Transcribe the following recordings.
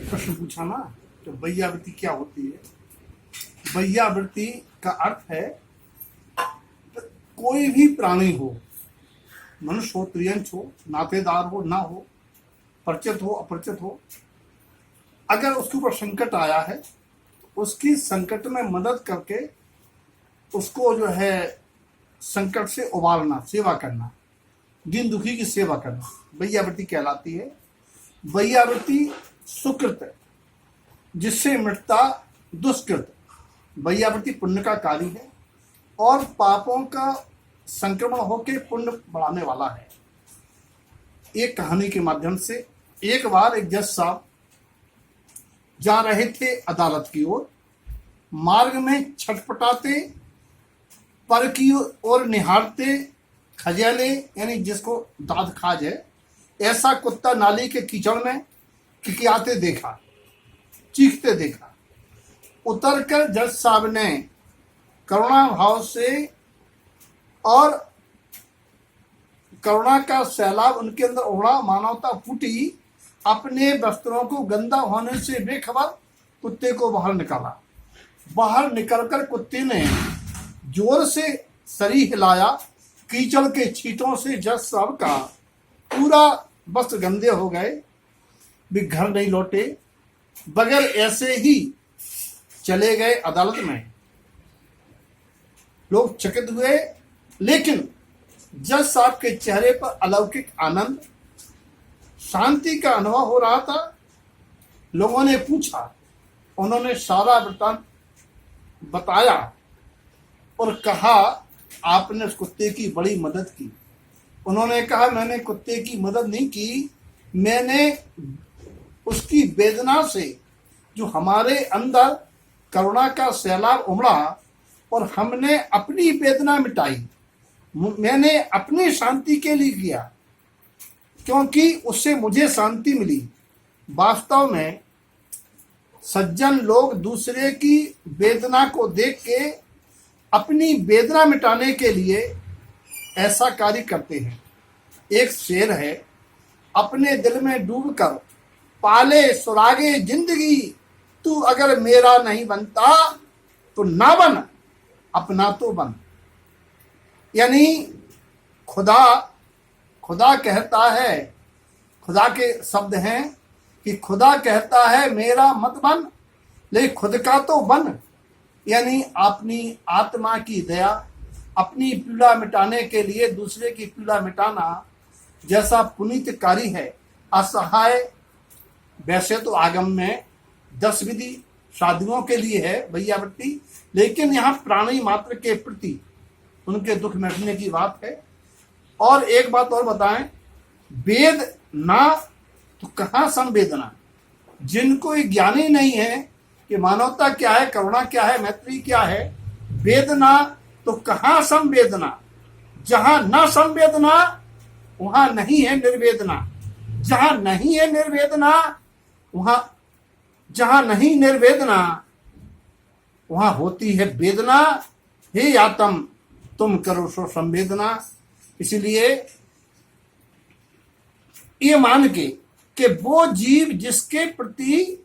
प्रश्न पूछा ना, तो वैयावृत्ति क्या होती है। वैयावृत्ति का अर्थ है कोई भी प्राणी हो, मनुष्य हो, त्रियंच हो, नातेदार हो, ना हो, परिचित हो, अपरिचित हो, अगर उसके ऊपर संकट आया है तो उसकी संकट में मदद करके उसको जो है संकट से उबारना, सेवा करना, दीन दुखी की सेवा करना, वैयावृत्ति कहलाती है। वैयावृत्ति सुकृत, जिससे मिटता दुष्कृत। वैयावृत्ति पुण्य का कार्य है और पापों का संक्रमण होकर पुण्य बढ़ाने वाला है। एक कहानी के माध्यम से, एक बार एक जज साहब जा रहे थे अदालत की ओर। मार्ग में छटपटाते, पर की ओर निहारते खजाले, यानी जिसको दाद खाज है, ऐसा कुत्ता नाली के कीचड़ में किकियाते देखा, चीखते देखा। उतरकर जज साहब ने करुणा भाव से और करुणा का सैलाब उनके अंदर उड़ा, मानवता फूटी। अपने वस्त्रों को गंदा होने से बेखबर कुत्ते को बाहर निकाला। बाहर निकलकर कुत्ते ने जोर से सरी हिलाया। कीचड़ के छींटों से जज साहब का पूरा वस्त्र गंदे हो गए। वे घर नहीं लौटे, बगैर ऐसे ही चले गए अदालत में। लोग चकित हुए, लेकिन जज साहब के चेहरे पर अलौकिक आनंद, शांति का अनुभव हो रहा था। लोगों ने पूछा, उन्होंने सारा वृत्तांत बताया और कहा, आपने उस कुत्ते की बड़ी मदद की। उन्होंने कहा, मैंने कुत्ते की मदद नहीं की, मैंने उसकी वेदना से, जो हमारे अंदर करुणा का सैलाब उमड़ा और हमने अपनी वेदना मिटाई, मैंने अपनी शांति के लिए किया, क्योंकि उससे मुझे शांति मिली। वास्तव में सज्जन लोग दूसरे की वेदना को देख के अपनी वेदना मिटाने के लिए ऐसा कार्य करते हैं। एक शेर है, अपने दिल में डूबकर पाले सुरागे जिंदगी, तू अगर मेरा नहीं बनता तो ना बन, अपना तो बन। यानी खुदा कहता है, खुदा के शब्द हैं कि खुदा कहता है मेरा मत बन, लेकिन खुद का तो बन। यानी अपनी आत्मा की दया, अपनी पीड़ा मिटाने के लिए दूसरे की पीड़ा मिटाना जैसा पुनीत कार्य है, असहाय। वैसे तो आगम में 10 विधि साधुओं के लिए है वैयावृत्ति, लेकिन यहाँ प्राणी मात्र के प्रति उनके दुख मिटने की बात है। और एक बात और बताएं, वेद ना तो कहाँ संवेदना। जिनको ये ज्ञान ही नहीं है कि मानवता क्या है, करुणा क्या है, मैत्री क्या है, वेदना तो कहाँ संवेदना। जहां ना संवेदना वहां नहीं है निर्वेदना। जहां नहीं है निर्वेदना, वहां जहां नहीं निर्वेदना वहां होती है वेदना। हे आत्म, तुम करो सो संवेदना। इसलिए ये मान के कि वो जीव जिसके प्रति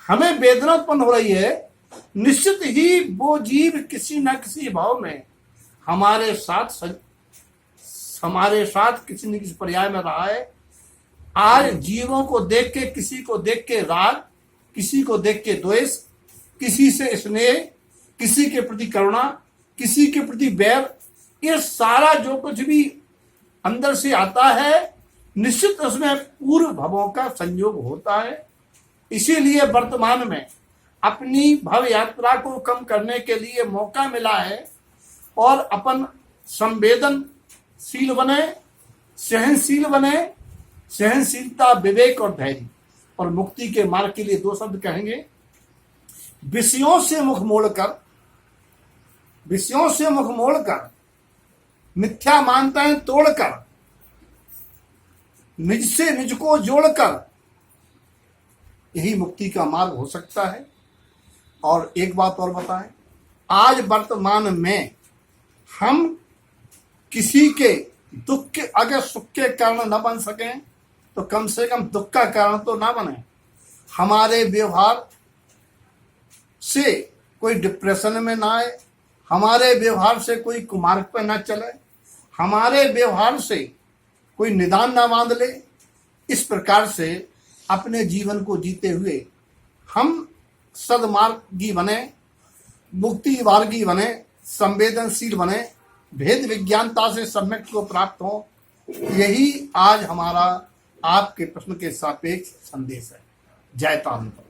हमें वेदना उत्पन्न हो रही है, निश्चित ही वो जीव किसी न किसी भाव में हमारे साथ किसी न किसी पर्याय में रहा है। आज जीवों को देख के, किसी को देख के राग, किसी को देख के द्वेष, किसी से स्नेह, किसी के प्रति करुणा, किसी के प्रति बैर, ये सारा जो कुछ भी अंदर से आता है, निश्चित उसमें पूर्व भवों का संयोग होता है। इसीलिए वर्तमान में अपनी भव यात्रा को कम करने के लिए मौका मिला है और अपन संवेदनशील बने, सहनशील बने। सहनशीलता, विवेक और धैर्य। और मुक्ति के मार्ग के लिए 2 शब्द कहेंगे, विषयों से मुख मोड़कर, मिथ्या मान्यताएं तोड़कर, निज से निज को जोड़कर, यही मुक्ति का मार्ग हो सकता है। और एक बात और बताएं, आज वर्तमान में हम किसी के दुख के, अगर सुख के कारण न बन सकें तो कम से कम दुख का कारण तो ना बने। हमारे व्यवहार से कोई डिप्रेशन में ना आए, हमारे व्यवहार से कोई कुमार्ग पर ना चले, हमारे व्यवहार से कोई निदान ना बांध ले। इस प्रकार से अपने जीवन को जीते हुए हम सदमार्गी बने, मुक्ति मार्गी बने, संवेदनशील बने, भेद विज्ञानता से सम्यक को प्राप्त हो। यही आज हमारा आपके प्रश्न के सापेक्ष संदेश है। जय तांत्रिक।